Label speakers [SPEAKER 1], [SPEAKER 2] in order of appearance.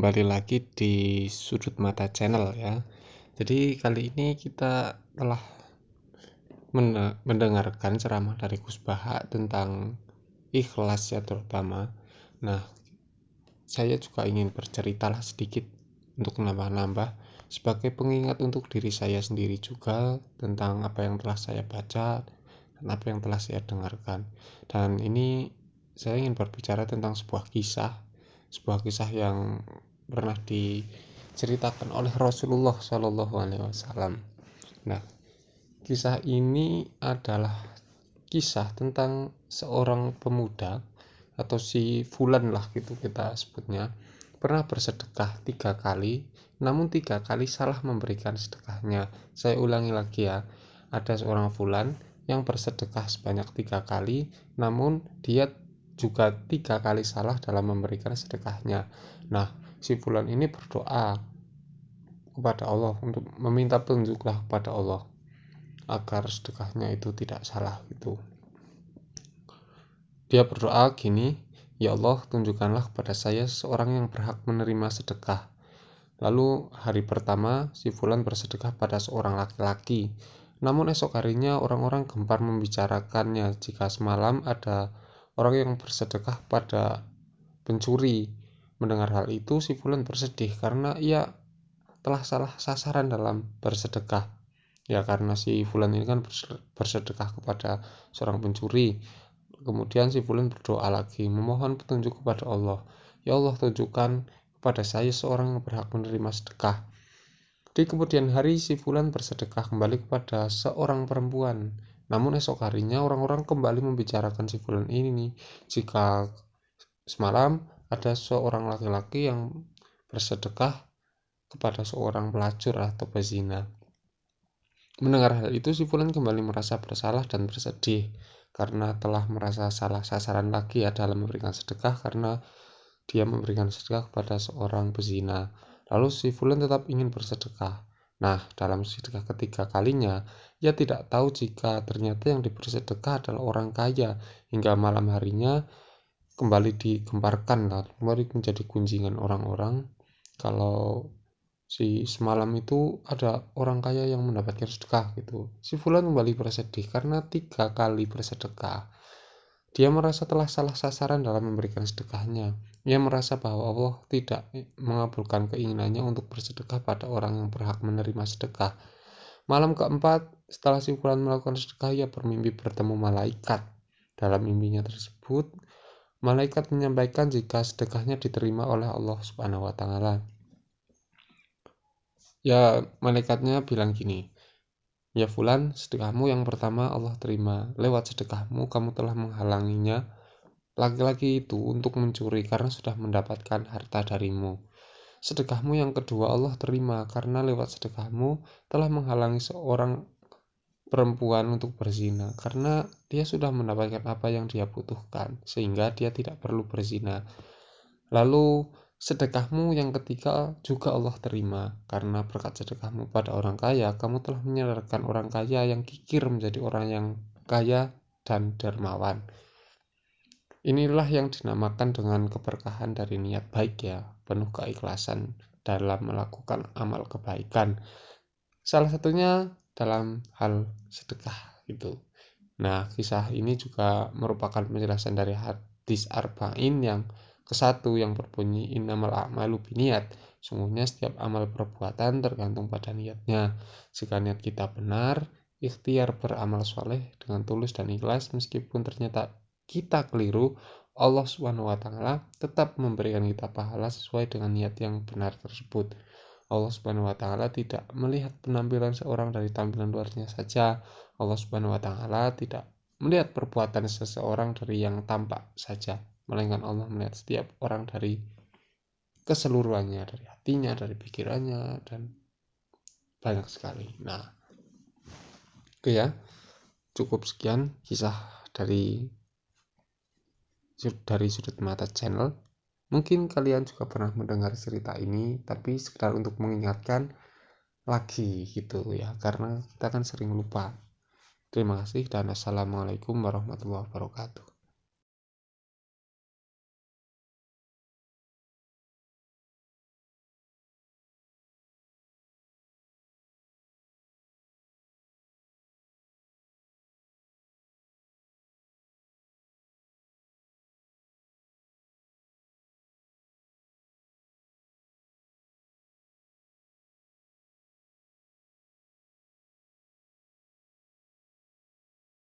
[SPEAKER 1] Kembali lagi di Sudut Mata Channel ya. Jadi kali ini kita telah mendengarkan ceramah dari Gus Baha tentang ikhlas ya terutama. Nah, saya juga ingin berceritalah sedikit untuk nambah-nambah sebagai pengingat untuk diri saya sendiri juga tentang apa yang telah saya baca dan apa yang telah saya dengarkan. Dan ini saya ingin berbicara tentang sebuah kisah yang pernah diceritakan oleh Rasulullah Shallallahu Alaihi Wasallam. Nah, kisah ini adalah kisah tentang seorang pemuda atau si Fulan lah gitu kita sebutnya, pernah bersedekah 3 kali, namun 3 kali salah memberikan sedekahnya. Saya ulangi lagi ya, ada seorang Fulan yang bersedekah sebanyak 3 kali, namun dia juga 3 kali salah dalam memberikan sedekahnya. Nah, si Fulan ini berdoa kepada Allah untuk meminta petunjuklah kepada Allah agar sedekahnya itu tidak salah gitu. Dia berdoa gini, "Ya Allah, tunjukkanlah kepada saya seorang yang berhak menerima sedekah." Lalu hari pertama, si Fulan bersedekah pada seorang laki-laki. Namun esok harinya orang-orang gemar membicarakannya jika semalam ada orang yang bersedekah pada pencuri. Mendengar hal itu, si Fulan bersedih karena ia telah salah sasaran dalam bersedekah. Ya karena si Fulan ini kan bersedekah kepada seorang pencuri. Kemudian si Fulan berdoa lagi, memohon petunjuk kepada Allah. Ya Allah, tunjukkan kepada saya seorang yang berhak menerima sedekah. Di kemudian hari si Fulan bersedekah kembali kepada seorang perempuan. Namun esok harinya orang-orang kembali membicarakan si Fulan ini jika semalam ada seorang laki-laki yang bersedekah kepada seorang pelacur atau pezina. Mendengar hal itu, si Fulan kembali merasa bersalah dan bersedih karena telah merasa salah sasaran lagi ya dalam memberikan sedekah karena dia memberikan sedekah kepada seorang pezina. Lalu si Fulan tetap ingin bersedekah. Nah, dalam sedekah ketiga kalinya, ia tidak tahu jika ternyata yang diberi sedekah adalah orang kaya. Hingga malam harinya kembali digemparkan, kembali menjadi gunjingan orang-orang kalau si semalam itu ada orang kaya yang mendapatkan sedekah gitu. Si Fulan kembali bersedih karena 3 kali bersedekah. Dia merasa telah salah sasaran dalam memberikan sedekahnya. Ia merasa bahwa Allah tidak mengabulkan keinginannya untuk bersedekah pada orang yang berhak menerima sedekah. Malam keempat, setelah si Fulan melakukan sedekah, ia bermimpi bertemu malaikat. Dalam mimpinya tersebut, malaikat menyampaikan jika sedekahnya diterima oleh Allah Subhanahu wa taala. Ya, malaikatnya bilang gini, "Ya Fulan, sedekahmu yang pertama Allah terima. Lewat sedekahmu kamu telah menghalanginya laki-laki itu untuk mencuri karena sudah mendapatkan harta darimu. Sedekahmu yang kedua Allah terima karena lewat sedekahmu telah menghalangi seorang perempuan untuk berzina karena dia sudah mendapatkan apa yang dia butuhkan sehingga dia tidak perlu berzina. Lalu sedekahmu yang ketiga juga Allah terima karena berkat sedekahmu pada orang kaya kamu telah menyadarkan orang kaya yang kikir menjadi orang yang kaya dan dermawan." Inilah yang dinamakan dengan keberkahan dari niat baik ya, penuh keikhlasan dalam melakukan amal kebaikan. Salah satunya dalam hal sedekah itu. Nah, kisah ini juga merupakan penjelasan dari hadis Arba'in yang ke-1 yang berbunyi innamal a'malu binniyat. Sungguhnya setiap amal perbuatan tergantung pada niatnya. Jika niat kita benar, ikhtiar beramal soleh dengan tulus dan ikhlas meskipun ternyata kita keliru, Allah Subhanahu wa taala tetap memberikan kita pahala sesuai dengan niat yang benar tersebut. Allah Subhanahu wa taala tidak melihat penampilan seorang dari tampilan luarnya saja. Allah Subhanahu wa taala tidak melihat perbuatan seseorang dari yang tampak saja, melainkan Allah melihat setiap orang dari keseluruhannya, dari hatinya, dari pikirannya, dan banyak sekali. Nah, oke ya, cukup sekian kisah dari Sudut Mata Channel. Mungkin kalian juga pernah mendengar cerita ini, tapi sekedar untuk mengingatkan lagi gitu ya, karena kita kan sering lupa. Terima kasih dan assalamualaikum warahmatullahi wabarakatuh.